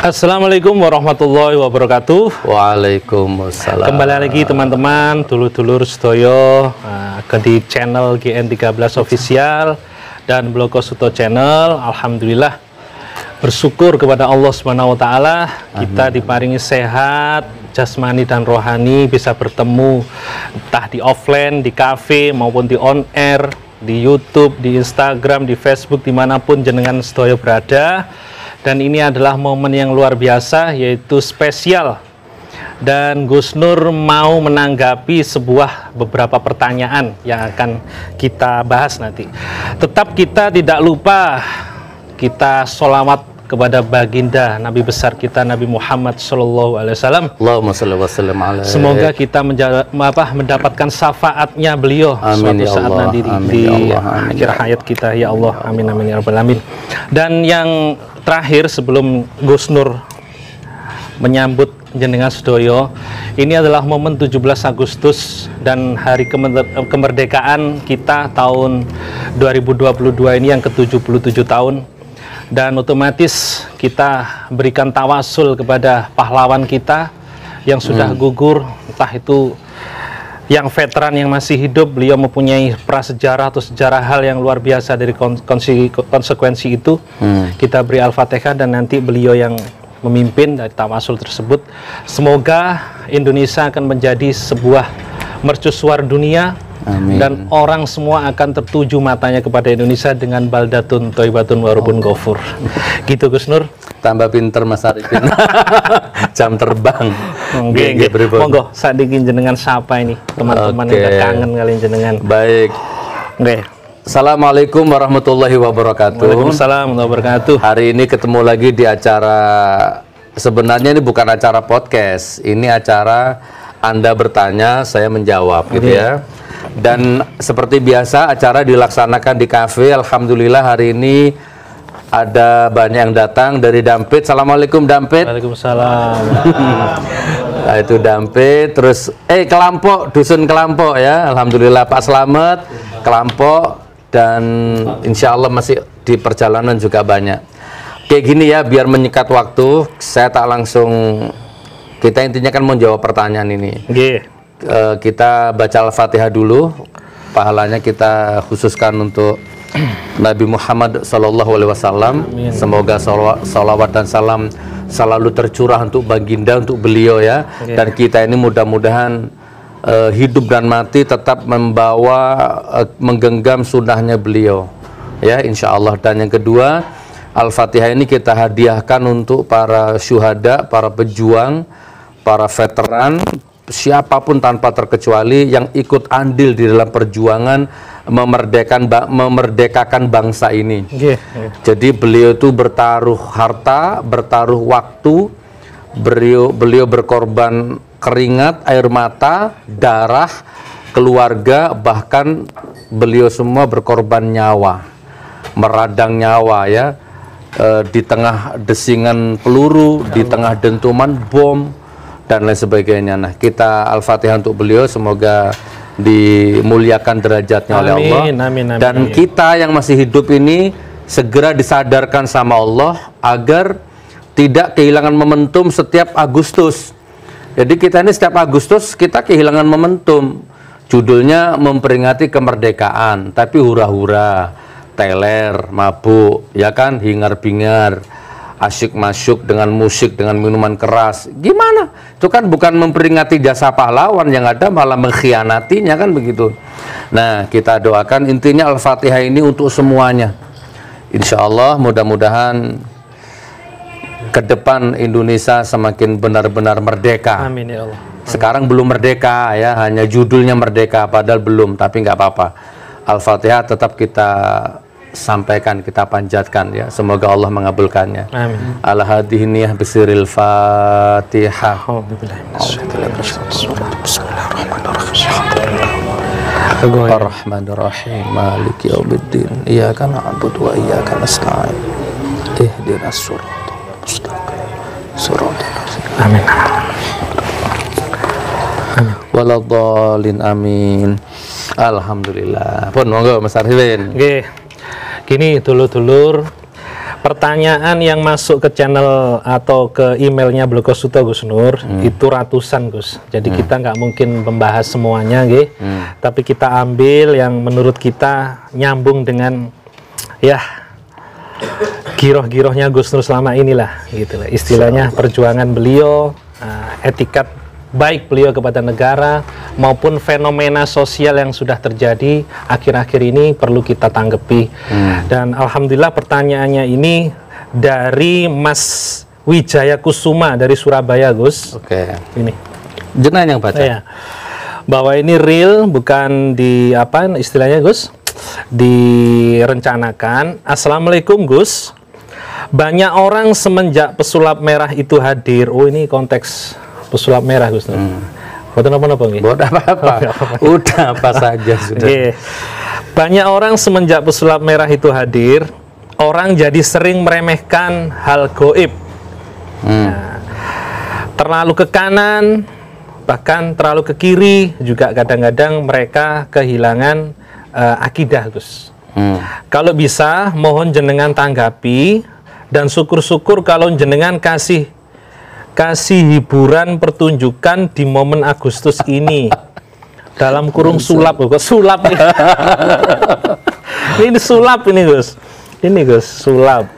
Assalamualaikum warahmatullahi wabarakatuh. Waalaikumsalam. Kembali lagi teman-teman, dulur-dulur sedoyo di channel GN13 Official dan Bloko Suto Channel. Alhamdulillah, bersyukur kepada Allah Subhanahu wa taala kita diparingi sehat jasmani dan rohani, bisa bertemu entah di offline, di cafe maupun di on air, di YouTube, di Instagram, di Facebook, dimanapun jenengan sedoyo berada. Dan ini adalah momen yang luar biasa, yaitu spesial. Dan Gus Nur mau menanggapi beberapa pertanyaan yang akan kita bahas nanti. Tetap kita tidak lupa, kita sholawat kepada baginda Nabi besar kita, Nabi Muhammad SAW. Allahumma shalli wa sallim alaihi. Semoga kita mendapatkan syafaatnya beliau suatu saat nanti di akhir hayat kita, ya Allah. Amin amin ya rabbal alamin. Dan yang terakhir sebelum Gus Nur menyambut jenengan sedoyo, ini adalah momen 17 Agustus dan hari kemerdekaan kita tahun 2022 ini yang ke-77 tahun. Dan otomatis kita berikan tawasul kepada pahlawan kita yang sudah gugur, entah itu yang veteran yang masih hidup, beliau mempunyai prasejarah atau sejarah hal yang luar biasa dari konsekuensi itu. Kita beri Al-Fatihah dan nanti beliau yang memimpin dari tawasul tersebut. Semoga Indonesia akan menjadi sebuah mercusuar dunia. Amin. Dan orang semua akan tertuju matanya kepada Indonesia dengan baldatun thayyibatun warubun ghafur. Gitu Gus Nur. Tambah pinter Mas Arifin. Jam terbang. Monggo sadikin jenengan siapa ini teman-teman yang kangen kalian jenengan. Baik. Assalamualaikum warahmatullahi wabarakatuh. Waalaikumsalam warahmatullahi wabarakatuh. Hari ini ketemu lagi di acara, sebenarnya ini bukan acara podcast, ini acara Anda bertanya, saya menjawab gitu ya. Dan seperti biasa acara dilaksanakan di kafe. Alhamdulillah hari ini ada banyak yang datang dari Dampit. Assalamualaikum Dampit. Waalaikumsalam. Nah, itu Dampit. Terus Kelampok, dusun Kelampok ya. Alhamdulillah Pak Slamet, Kelampok. Dan insya Allah masih di perjalanan juga banyak. Kayak gini ya, biar menyikat waktu, saya tak langsung, kita intinya kan mau jawab pertanyaan ini. Kita baca Al-Fatihah dulu, pahalanya kita khususkan untuk Nabi Muhammad SAW. Semoga salawat dan salam selalu tercurah untuk baginda, untuk beliau ya. Dan kita ini mudah-mudahan hidup dan mati tetap menggenggam sunnahnya beliau ya, insya Allah. Dan yang kedua, Al-Fatihah ini kita hadiahkan untuk para syuhada, para pejuang, para veteran, siapapun tanpa terkecuali yang ikut andil di dalam perjuangan memerdekakan bangsa ini. Jadi beliau itu bertaruh harta, bertaruh waktu, beliau berkorban keringat, air mata, darah, keluarga, bahkan beliau semua berkorban nyawa, meradang nyawa ya, di tengah desingan peluru, di tengah dentuman bom dan lain sebagainya. Nah, kita Al-Fatihah untuk beliau, semoga dimuliakan derajatnya oleh Allah. Amin. Dan kita yang masih hidup ini segera disadarkan sama Allah agar tidak kehilangan momentum setiap Agustus. Jadi kita ini setiap Agustus kita kehilangan momentum. Judulnya memperingati kemerdekaan, tapi hura-hura, teler, mabuk, ya kan, hingar-bingar, asyik masuk dengan musik, dengan minuman keras. Gimana? Itu kan bukan memperingati jasa pahlawan, yang ada malah mengkhianatinya, kan begitu. Nah, kita doakan intinya Al-Fatihah ini untuk semuanya. Insya Allah mudah-mudahan ke depan Indonesia semakin benar-benar merdeka. Amin ya Allah. Sekarang belum merdeka ya, hanya judulnya merdeka, padahal belum, tapi nggak apa-apa. Al-Fatihah tetap kita sampaikan, kita panjatkan ya. Semoga Allah mengabulkannya. Amin. Al-hadiniyah bisiril Fatihah. Ar-Rahmanir-Rahim. Maliki yaumiddin. Iyyaka na'budu wa iyyaka nasta'in. Ihdinas siratal mustaqim. Siratal ladzina Amin. Amin. Waladhdallin amin. Alhamdulillah. Pun monggo Mas Arifin. Nggih. Gini dulur-dulur, Pertanyaan yang masuk ke channel atau ke emailnya Blogosuto Gus Nur itu ratusan Gus. Jadi kita nggak mungkin membahas semuanya, tapi kita ambil yang menurut kita nyambung dengan ya giroh-girohnya Gus Nur selama inilah, gitulah. Istilahnya perjuangan beliau, etikat baik beliau kepada negara maupun fenomena sosial yang sudah terjadi akhir-akhir ini perlu kita tanggapi. Dan alhamdulillah pertanyaannya ini dari Mas Wijaya Kusuma dari Surabaya, Gus. Oke. Ini jenengan yang baca. Ya. Bahwa ini real, bukan di apa istilahnya Gus, direncanakan. Assalamualaikum Gus. Banyak orang semenjak pesulap merah itu hadir. Oh, ini konteks pesulap merah Gus. Buat apa-apa nih? Buat apa-apa. Udah apa saja sudah. Banyak orang semenjak pesulap merah itu hadir, orang jadi sering meremehkan hal goib. Nah, terlalu ke kanan, bahkan terlalu ke kiri, juga kadang-kadang mereka kehilangan akidah Gus. Kalau bisa, mohon jenengan tanggapi, dan syukur-syukur kalau jenengan kasih hiburan pertunjukan di momen Agustus ini dalam kurung sulap kok sulap nih. Ini sulap ini Gus, sulap.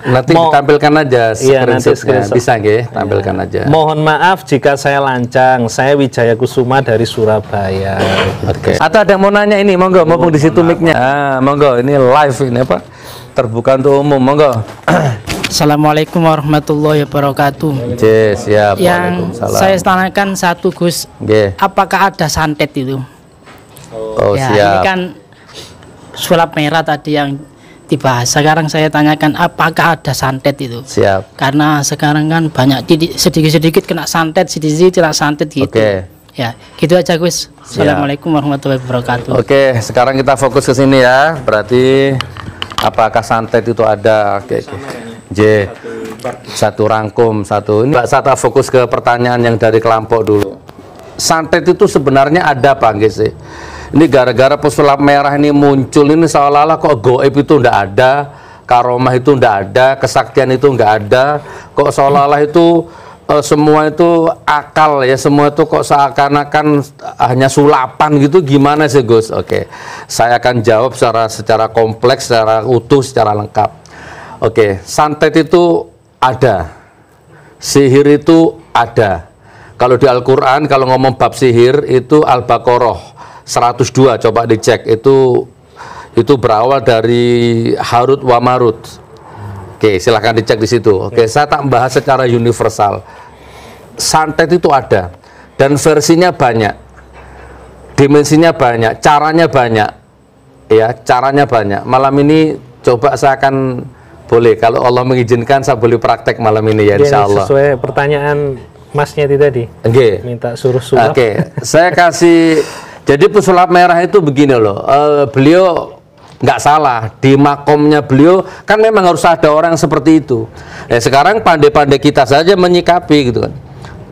Nanti ditampilkan aja screenshotnya, bisa nggih, tampilkan aja. Mohon maaf jika saya lancang, saya Wijaya Kusuma dari Surabaya. Oke. Atau ada yang mau nanya ini, monggo, mumpung di situ mic-nya. Monggo, ini live ini apa? Terbuka untuk umum, monggo. Assalamualaikum warahmatullahi wabarakatuh. Siap. Yang saya tanyakan satu Gus, apakah ada santet itu? Oh ya, siap. Ini kan sulap merah tadi yang dibahas. Sekarang saya tanyakan apakah ada santet itu? Siap. Karena sekarang kan banyak sedikit-sedikit kena santet, sedikit kena santet gitu. Oke. Ya, gitu aja Gus. Assalamualaikum warahmatullahi wabarakatuh. Oke, sekarang kita fokus ke sini ya. Berarti apakah santet itu ada? Oke. Satu rangkum satu. Ini Mbak Sata fokus ke pertanyaan yang dari kelompok dulu. Santet itu sebenarnya ada Pak sih? Ini gara-gara pesulap merah ini muncul ini seolah-olah kok goib itu ndak ada, karomah itu ndak ada, kesaktian itu nggak ada, kok seolah-olah itu semua itu akal ya, semua itu kok seakan-akan hanya sulapan gitu, gimana sih Gus? Oke, saya akan jawab secara kompleks, secara utuh, secara lengkap. Oke, santet itu ada, sihir itu ada. Kalau di Al-Quran, kalau ngomong bab sihir itu Al-Baqarah 102, coba dicek, itu berawal dari Harut wa Marut. Oke, silahkan dicek di situ. Oke, saya tak membahas secara universal. Santet itu ada, dan versinya banyak, dimensinya banyak, caranya banyak, ya, caranya banyak. Malam ini coba saya akan boleh, kalau Allah mengizinkan saya boleh praktek malam ini ya, insya Allah. Sesuai pertanyaan Masnya tadi. Minta suruh sulap. Oke, saya kasih. Jadi pesulap merah itu begini loh. Beliau nggak salah di makomnya beliau kan memang harus ada orang seperti itu. Sekarang pandai-pandai kita saja menyikapi gitu kan.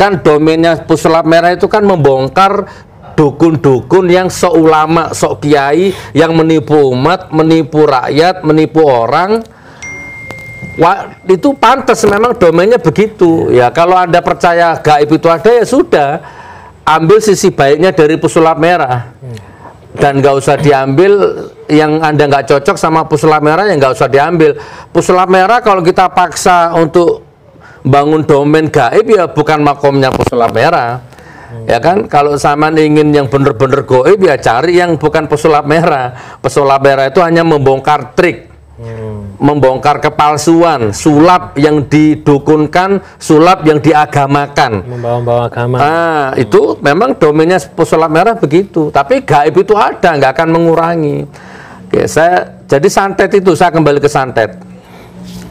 Kan domainnya pesulap merah itu kan membongkar dukun-dukun yang sok ulama, sok kiai yang menipu umat, menipu rakyat, menipu orang. Wah, itu pantas memang domainnya begitu. Ya, kalau Anda percaya gaib itu ada ya sudah, ambil sisi baiknya dari pesulap merah. Dan nggak usah diambil yang Anda nggak cocok sama pesulap merah, yang nggak usah diambil. Pesulap merah kalau kita paksa untuk bangun domain gaib ya bukan makomnya pesulap merah. Ya kan, kalau sama ingin yang bener-bener goib ya cari yang bukan pesulap merah. Pesulap merah itu hanya membongkar trik, membongkar kepalsuan, sulap yang didukunkan, sulap yang diagamakan, membawa agama. Itu memang domainnya pesulap merah begitu. Tapi gaib itu ada, nggak akan mengurangi. Oke, jadi santet itu, saya kembali ke santet.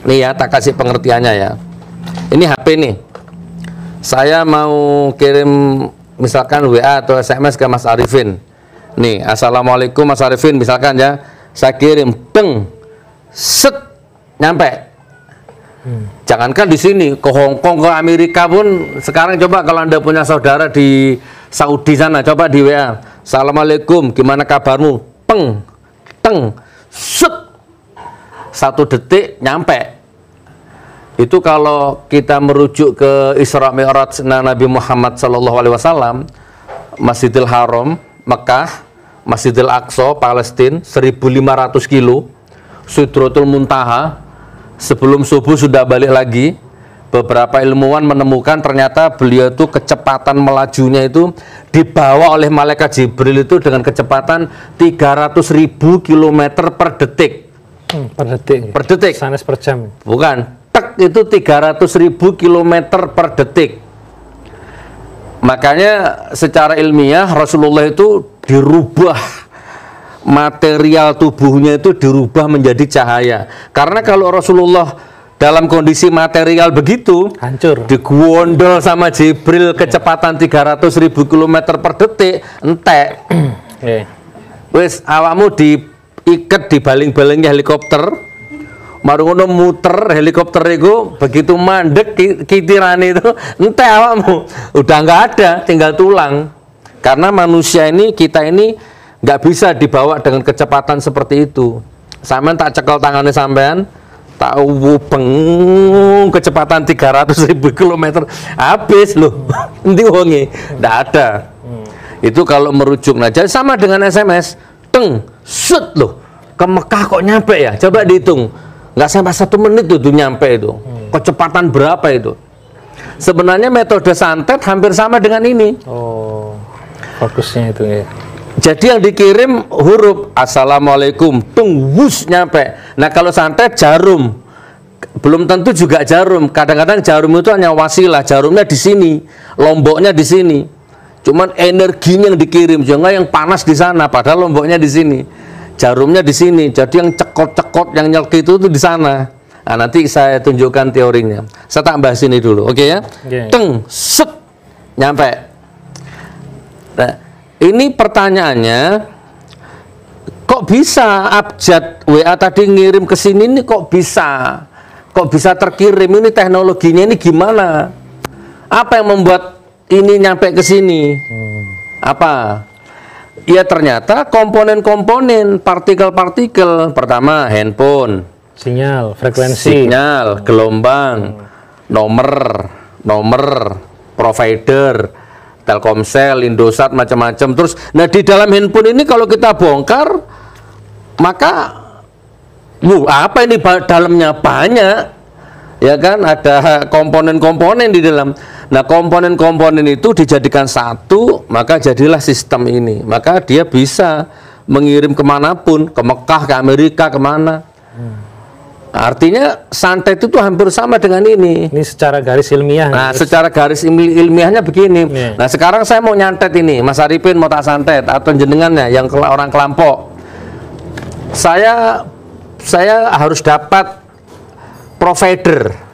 Nih ya, tak kasih pengertiannya ya. Ini HP nih. Saya mau kirim misalkan WA atau SMS ke Mas Arifin. Nih, Assalamualaikum Mas Arifin misalkan ya. Saya kirim, teng, set, nyampe. Jangankan di sini, ke Hong Kong, ke Amerika pun sekarang coba kalau Anda punya saudara di Saudi sana, coba di WA. Assalamualaikum, gimana kabarmu? Peng, teng, set. 1 detik nyampe. Itu kalau kita merujuk ke Isra Mi'raj Nabi Muhammad SAW, Masjidil Haram, Mekah, Masjidil Aqsa, Palestina, 1.500 kilo, Sidratul Muntaha, sebelum subuh sudah balik lagi. Beberapa ilmuwan menemukan ternyata beliau itu kecepatan melajunya itu dibawa oleh malaikat Jibril itu dengan kecepatan 300.000 km per detik. Per detik? Per detik. Sanes per jam? Bukan. Tek itu 300.000 km per detik. Makanya secara ilmiah Rasulullah itu dirubah, material tubuhnya itu dirubah menjadi cahaya. Karena kalau Rasulullah dalam kondisi material begitu, hancur, digondol sama Jibril kecepatan 300.000 km per detik, entek. Wis awakmu diikat di baling-balingnya helikopter, marungono muter helikopter itu, begitu mandek kitiran itu entek awakmu, udah nggak ada, tinggal tulang. Karena manusia ini, kita ini nggak bisa dibawa dengan kecepatan seperti itu. Sampean tak cekel tangannya sampean, tak wubeng kecepatan 300.000 km, habis loh. Nanti wonge nggak ada. Itu kalau merujuk. Nah, jadi sama dengan SMS, teng set loh, ke Mekah kok nyampe ya, coba dihitung, nggak sampai 1 menit tuh nyampe itu. Kecepatan berapa itu? Sebenarnya metode santet hampir sama dengan ini. Oh, fokusnya itu ya. Jadi yang dikirim huruf assalamualaikum, tung wus nyampe. Nah kalau santet jarum, belum tentu juga jarum. Kadang-kadang jarum itu hanya wasilah, jarumnya di sini, lomboknya di sini. Cuman energinya yang dikirim, jangan yang panas di sana, padahal lomboknya di sini, jarumnya di sini. Jadi yang cekot-cekot, yang nyelki itu di sana. Nah, nanti saya tunjukkan teorinya. Saya tak bahas ini dulu, oke ya? Teng, set, nyampe. Nah, ini pertanyaannya, kok bisa abjad WA tadi ngirim ke sini ini kok bisa terkirim? Ini teknologinya ini gimana? Apa yang membuat ini nyampe ke sini? Apa? Ya ternyata komponen-komponen, partikel-partikel. Pertama handphone, sinyal, frekuensi, sinyal, gelombang, nomor provider, Telkomsel, Indosat, macam-macam. Terus, nah di dalam handphone ini kalau kita bongkar, maka, apa ini dalamnya banyak, ya kan? Ada komponen-komponen di dalam. Nah komponen-komponen itu dijadikan satu, maka jadilah sistem ini. Maka dia bisa mengirim kemanapun, ke Mekah, ke Amerika, kemana. Artinya santet itu hampir sama dengan ini. Ini secara garis ilmiah. Nah, secara garis ilmiahnya begini. Nah, sekarang saya mau nyantet ini, Mas Arifin mau tak santet atau jenengannya yang orang kelompok. Saya harus dapat provider.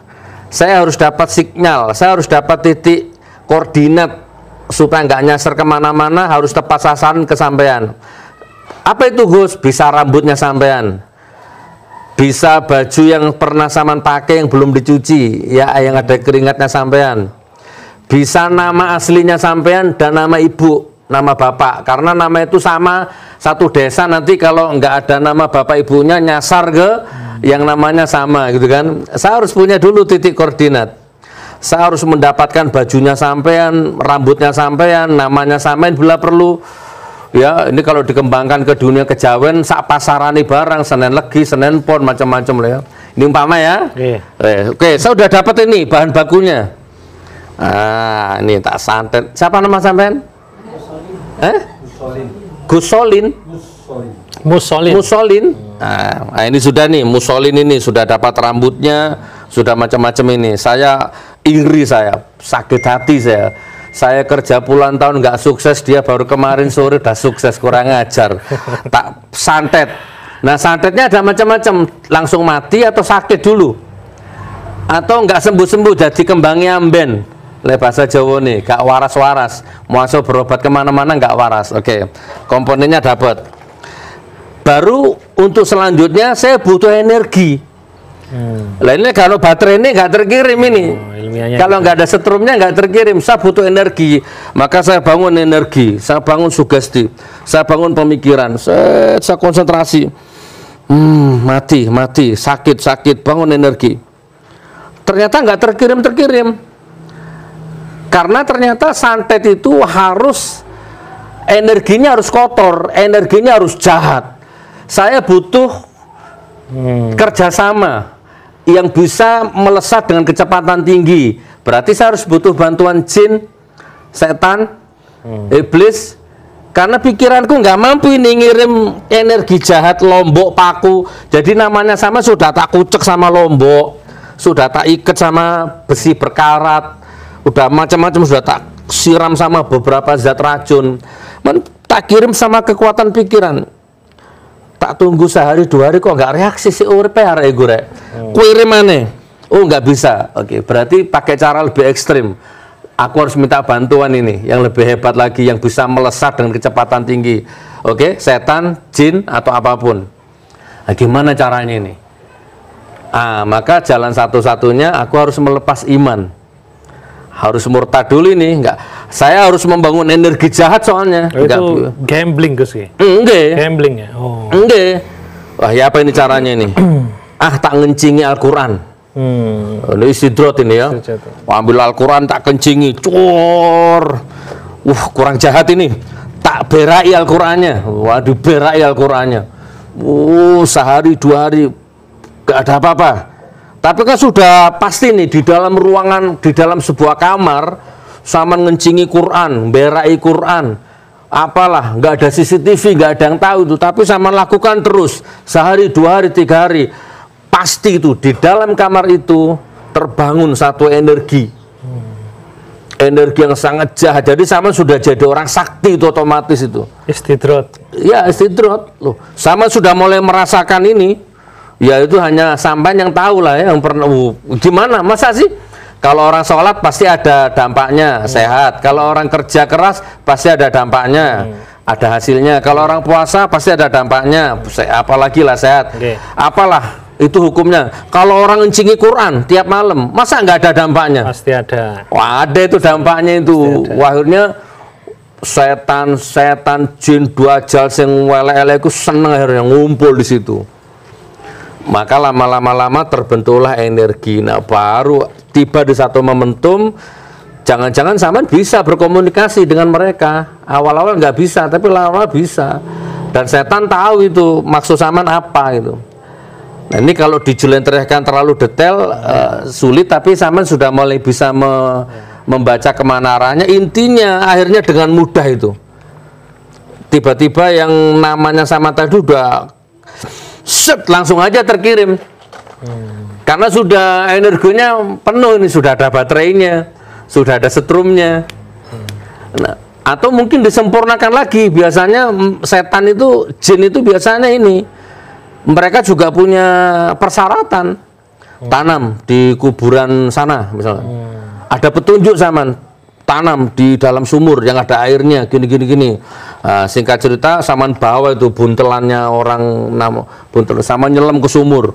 Saya harus dapat sinyal, saya harus dapat titik koordinat supaya nggak nyasar kemana-mana, harus tepat sasaran kesampaian. Apa itu Gus? Bisa rambutnya sampean, bisa baju yang pernah saman pakai yang belum dicuci, ya yang ada keringatnya sampean, bisa nama aslinya sampean dan nama ibu, nama bapak, karena nama itu sama satu desa, nanti kalau nggak ada nama bapak ibunya nyasar ke yang namanya sama gitu kan. Saya harus punya dulu titik koordinat, saya harus mendapatkan bajunya sampean, rambutnya sampean, namanya sampean bila perlu. Ya, ini kalau dikembangkan ke dunia kejawen, sak pasarani barang, Senen Legi, Senen Pon, macam-macam lah ya. Ini umpama ya. Oke, saya udah dapat ini bahan bakunya. Ah, ini tak santet. Siapa nama sampean? Gusolin. Musolin. Nah, ini sudah nih, Musolin ini sudah dapat rambutnya, sudah macam-macam ini. Saya iri, saya sakit hati saya kerja puluhan tahun nggak sukses, dia baru kemarin sore udah sukses, kurang ajar. Tak santet. Nah santetnya ada macam-macam, langsung mati atau sakit dulu, atau nggak sembuh-sembuh jadi kembangnya amben. Le bahasa Jawa nih, gak waras-waras, mau berobat kemana-mana nggak waras. Oke, komponennya dapat. Baru untuk selanjutnya saya butuh energi. Lainnya kalau baterai ini nggak terkirim ini. Kalau nggak ada setrumnya nggak terkirim, saya butuh energi. Maka saya bangun energi, saya bangun sugesti, saya bangun pemikiran, saya konsentrasi. Mati, sakit, bangun energi. Ternyata nggak terkirim. Karena ternyata santet itu harus energinya harus kotor, energinya harus jahat. Saya butuh kerjasama yang bisa melesat dengan kecepatan tinggi. Berarti saya harus butuh bantuan jin, setan, iblis. Karena pikiranku nggak mampu ini ngirim energi jahat, lombok, paku. Jadi namanya sama, sudah tak kucek sama lombok, sudah tak ikat sama besi berkarat, udah macam-macam, sudah tak siram sama beberapa zat racun. Tak kirim sama kekuatan pikiran. Tak tunggu sehari 2 hari kok nggak reaksi si urip arek iku rek. Kirim maneh. Oh nggak bisa. Oke, berarti pakai cara lebih ekstrim. Aku harus minta bantuan ini yang lebih hebat lagi, yang bisa melesat dengan kecepatan tinggi. Oke, setan, jin atau apapun. Nah, gimana caranya ini? Maka jalan satu-satunya aku harus melepas iman. Harus murtad dulu ini, saya harus membangun energi jahat soalnya. Itu gambling Gus ya? Enggak. Gambling ya? Oh. Enggak. Wah, ya apa ini caranya ini? Tak ngencingi Al-Quran. Ini istidrot ini ya. Ambil Al-Quran tak kencingi, cor. Kurang jahat ini. Tak berai Al-Qurannya. Waduh, berai Al-Qurannya. Sehari 2 hari gak ada apa-apa. Tapi kan sudah pasti nih di dalam ruangan, di dalam sebuah kamar, sama ngencingi Quran, berai Quran, apalah, nggak ada CCTV, nggak ada yang tahu itu. Tapi sama lakukan terus, sehari, 2 hari, 3 hari, pasti itu di dalam kamar itu terbangun satu energi, energi yang sangat jahat. Jadi sama sudah jadi orang sakti itu otomatis itu. Istidrot. Ya istidrot loh. Sama sudah mulai merasakan ini. Ya itu hanya sampai yang tahu lah ya, yang pernah. Gimana masa sih kalau orang sholat pasti ada dampaknya sehat, kalau orang kerja keras pasti ada dampaknya, ada hasilnya, kalau orang puasa pasti ada dampaknya, apalagi lah sehat, apalah itu hukumnya. Kalau orang ngencingi Quran tiap malam masa nggak ada dampaknya? Pasti ada. Wah, ada itu dampaknya itu. Akhirnya setan jin dajjal sing elek-elek itu seneng akhirnya ngumpul di situ. Maka lama-lama terbentuklah energi. Nah, baru tiba di satu momentum, jangan-jangan Saman bisa berkomunikasi dengan mereka. Awal-awal nggak bisa, tapi lama-lama bisa. Dan setan tahu itu maksud Saman apa itu. Nah, ini kalau dijelentrehkan terlalu detail sulit, tapi Saman sudah mulai bisa membaca kemana arahnya. Intinya akhirnya dengan mudah itu. Tiba-tiba yang namanya Saman tadi udah langsung aja terkirim. Karena sudah energinya penuh ini, sudah ada baterainya, sudah ada setrumnya. Nah, atau mungkin disempurnakan lagi. Biasanya setan itu, jin itu biasanya ini, mereka juga punya persyaratan. Tanam di kuburan sana misalnya. Ada petunjuk Saman, tanam di dalam sumur yang ada airnya gini. Singkat cerita Saman bawa itu buntelannya orang, buntel sama nyelam ke sumur,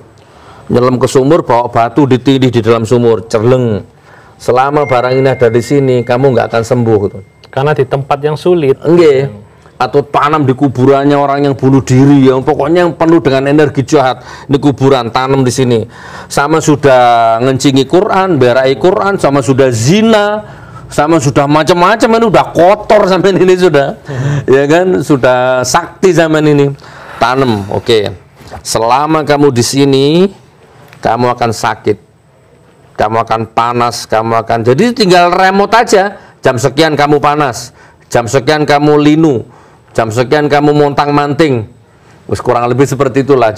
bawa batu ditindih di dalam sumur, cerleng. Selama barang ini ada di sini kamu nggak akan sembuh gitu. Karena di tempat yang sulit. Enggak. Atau tanam di kuburannya orang yang bunuh diri, yang pokoknya yang penuh dengan energi jahat. Di kuburan tanam di sini. Sama sudah ngencingi Quran, berai Quran, sama sudah zina, sama sudah macam-macam, ini udah kotor sampai ini sudah, ya kan, sudah sakti zaman ini. Tanam, oke. Selama kamu di sini, kamu akan sakit, kamu akan panas, kamu akan. Jadi tinggal remote aja. Jam sekian kamu panas, jam sekian kamu linu, jam sekian kamu montang-manting. Kurang lebih seperti itulah.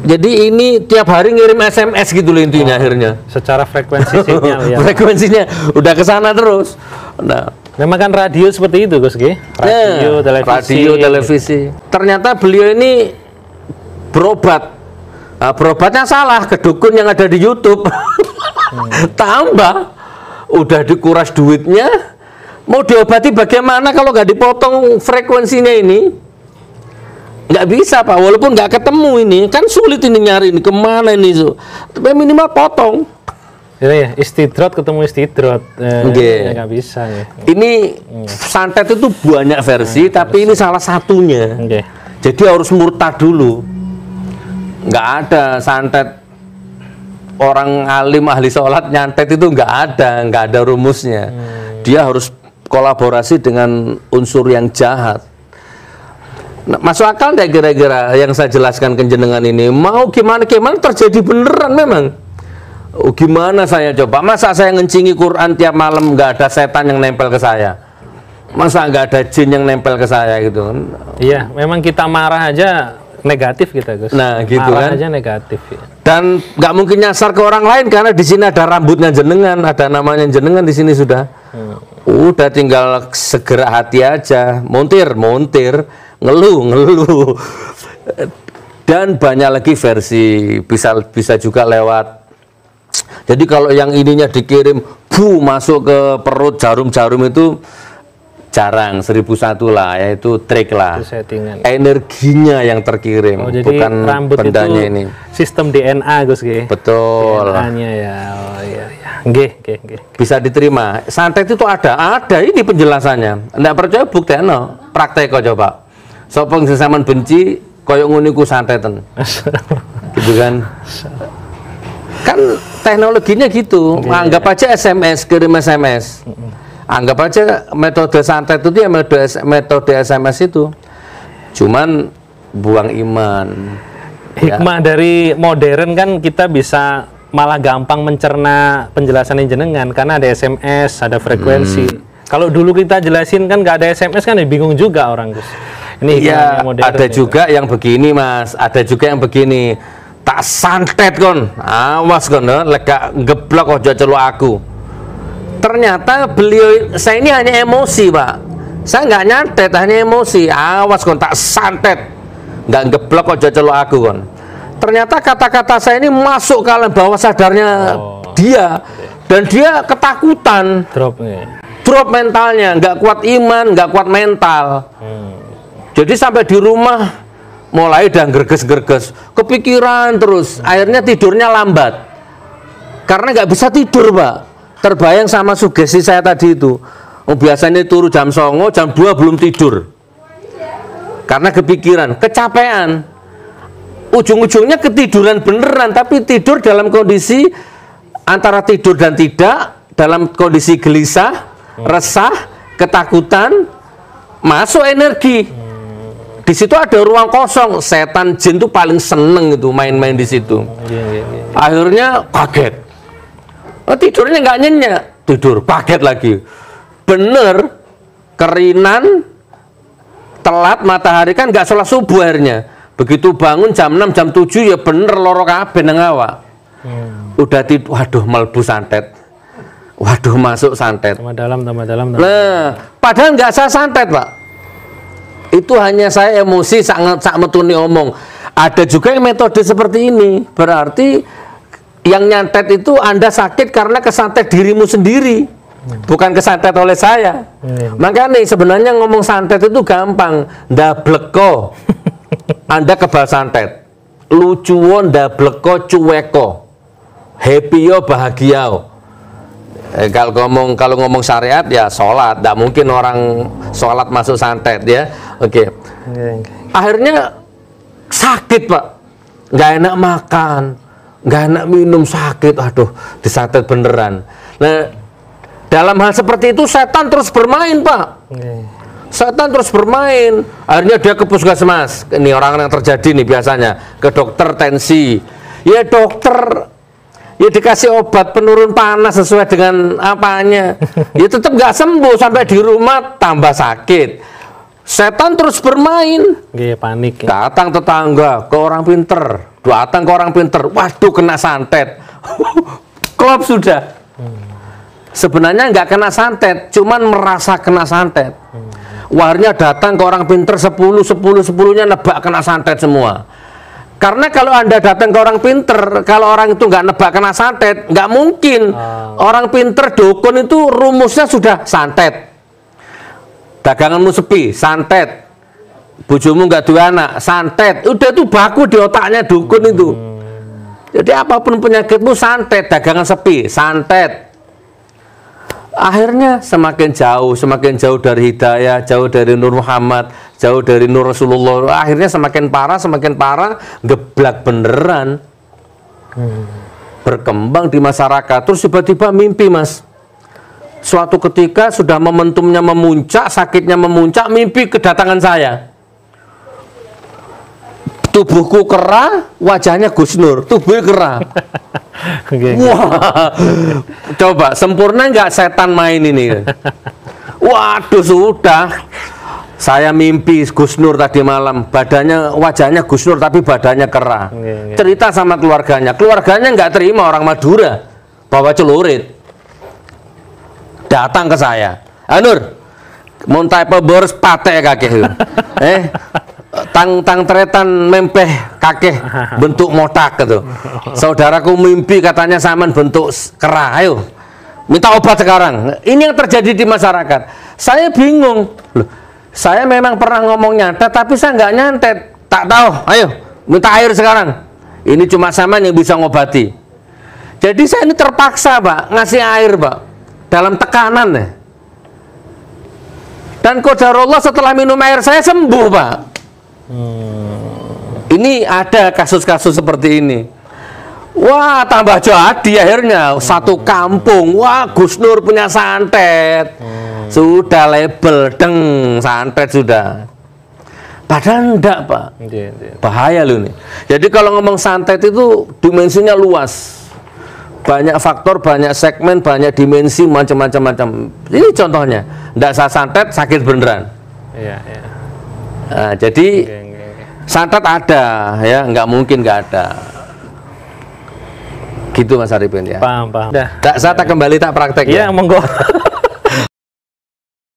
Jadi ini tiap hari ngirim SMS gitu loh intinya akhirnya. Secara frekuensi sinyal ya. Frekuensinya udah ke sana terus. Nah, memang kan radio seperti itu Gus G. Radio, televisi. Ternyata beliau ini berobat. Nah, berobatnya salah ke dukun yang ada di YouTube. Tambah udah dikuras duitnya. Mau diobati bagaimana kalau nggak dipotong frekuensinya ini? Nggak bisa Pak, walaupun nggak ketemu ini, kan sulit ini nyari ini kemana ini, tapi minimal potong. Ya, istidrot ketemu istidrot, nggak bisa ya. Ini santet itu banyak versi, tapi ini salah satunya. Jadi harus murtad dulu. Nggak ada santet orang alim ahli sholat nyantet itu, nggak ada rumusnya. Dia harus kolaborasi dengan unsur yang jahat. Nah, masuk akal nggak kira-kira yang saya jelaskan ke jenengan ini? Mau gimana terjadi beneran memang. Gimana saya coba? Masa saya ngencingi Quran tiap malam nggak ada setan yang nempel ke saya? Masa nggak ada jin yang nempel ke saya gitu kan? Iya, memang kita marah aja negatif kita, Gus. Nah, gitu marah kan? aja negatif. Ya. Dan nggak mungkin nyasar ke orang lain karena di sini ada rambutnya jenengan, ada namanya jenengan di sini sudah. Udah tinggal segera hati aja, montir, ngeluh. Dan banyak lagi versi, bisa juga lewat. Jadi kalau yang ininya dikirim, masuk ke perut jarum-jarum itu jarang, 1001 lah, yaitu trik lah. Energinya yang terkirim, jadi bukan rambut bendanya itu ini. Sistem DNA, Gus. Betul. DNA-nya ya. Oh, iya. Nggih. Bisa diterima. Santet itu ada ini penjelasannya. Nggak percaya buktekno, praktek kok coba. Sapa sing sampean benci koyo ngono iku santeten. Gitu kan? Kan teknologinya gitu. Anggap aja SMS, kirim SMS. Anggap aja metode santet itu ya metode SMS itu. Cuman buang iman. Hikmah dari modern kan kita bisa malah gampang mencerna penjelasan jenengan karena ada SMS, ada frekuensi. Kalau dulu kita jelasin kan nggak ada SMS kan bingung juga orang, Gus. Ini ya, ada juga yang begini, Mas. Ada juga yang begini. Tak santet kon. Awas kon, lega geblok ojo celuk aku. Ternyata saya ini hanya emosi, Pak. Saya nggak nyantet, hanya emosi. Awas kon, tak santet. Nggak geblok ojo celuk aku kon. Ternyata kata-kata saya ini masuk ke alam bawah sadarnya dia, dan dia ketakutan, drop mentalnya, nggak kuat iman, nggak kuat mental. Jadi sampai di rumah mulai udah gerges-gerges, kepikiran terus, akhirnya tidurnya lambat karena nggak bisa tidur, Pak. Terbayang sama sugesti saya tadi itu. Biasanya turu jam 09.00, jam 2 belum tidur karena kepikiran, kecapean. Ujung-ujungnya ketiduran beneran, tapi tidur dalam kondisi antara tidur dan tidak, dalam kondisi gelisah, resah, ketakutan, masuk energi. Di situ ada ruang kosong. Setan jin tuh paling seneng itu main-main di situ. Akhirnya kaget. Tidurnya nggak nyenyak, tidur kaget lagi. Bener, kerinan, telat matahari kan nggak sholat subuh akhirnya. Begitu bangun jam 6, jam 7 ya bener loro kabeh nang awak. Udah tidur, waduh mlebu santet. Waduh masuk santet. Tambah dalam. Nah, padahal nggak saya santet, Pak. Itu hanya saya emosi sak metune omong. Ada juga yang metode seperti ini. Berarti yang nyantet itu Anda sakit karena kesantet dirimu sendiri. Bukan kesantet oleh saya. Makanya sebenarnya ngomong santet itu gampang. Ndableko. Anda kebal santet, lucuwo ndableko cuweko, happy yo bahagia. Kalau ngomong syariat ya sholat, tidak mungkin orang sholat masuk santet ya. Oke. Akhirnya sakit, Pak, nggak enak makan, nggak enak minum, sakit. Aduh, disantet beneran. Nah, dalam hal seperti itu setan terus bermain, Pak. Setan terus bermain. Akhirnya dia ke puskesmas. Ini orang yang terjadi nih biasanya, ke dokter tensi. Ya dokter, ya dikasih obat penurun panas sesuai dengan apanya. Ya tetap nggak sembuh, sampai di rumah tambah sakit. Setan terus bermain. Panik. Datang tetangga ke orang pinter, datang ke orang pinter. Waduh kena santet. Klop sudah. Sebenarnya nggak kena santet, cuman merasa kena santet. Warnya datang ke orang pinter 10-10-10-nya nebak kena santet semua. Karena kalau Anda datang ke orang pinter, kalau orang itu nggak nebak kena santet, nggak mungkin. Orang pinter dukun itu rumusnya sudah santet. Daganganmu sepi, santet. Bojomu nggak dua anak, santet. Udah itu baku di otaknya dukun itu. Jadi apapun penyakitmu santet, dagangan sepi, santet. Akhirnya semakin jauh dari hidayah, jauh dari Nur Muhammad, jauh dari Nur Rasulullah. Akhirnya semakin parah, geblak beneran. Berkembang di masyarakat. Terus tiba-tiba mimpi, Mas. Suatu ketika sudah momentumnya memuncak, sakitnya memuncak, mimpi kedatangan saya. Tubuhku kera, wajahnya Gus Nur, tubuhnya kera. Wah, coba sempurna nggak setan main ini? Waduh, sudah. Saya mimpi Gus Nur tadi malam, wajahnya Gus Nur tapi badannya kera. Cerita sama keluarganya nggak terima, orang Madura, bawa celurit. Datang ke saya, Nur, montai peboros pate kakek. Tang tretan mempeh kakek bentuk motak gitu. Saudaraku mimpi katanya saman bentuk kera. Ayo minta obat sekarang. Ini yang terjadi di masyarakat. Saya bingung. Loh, saya memang pernah ngomong nyantet, tapi saya nggak nyantet. Tak tahu. Ayo minta air sekarang. Ini cuma saman yang bisa ngobati. Jadi saya ini terpaksa, Pak, ngasih air, Pak, dalam tekanan ya. Dan qadarullah setelah minum air saya sembuh, Pak. Ini ada kasus-kasus seperti ini. Wah, tambah jadi akhirnya satu kampung. Wah, Gus Nur punya santet. Sudah label deng santet sudah. Padahal enggak, Pak. Bahaya loh ini. Jadi kalau ngomong santet itu dimensinya luas. Banyak faktor, banyak segmen, banyak dimensi, macam-macam. Ini contohnya. Enggak santet, sakit beneran. Iya, iya. Nah, jadi santet ada, ya, nggak mungkin nggak ada. Gitu Mas Arifin ya. Paham. Saya tak kembali tak praktek. Iya, monggo.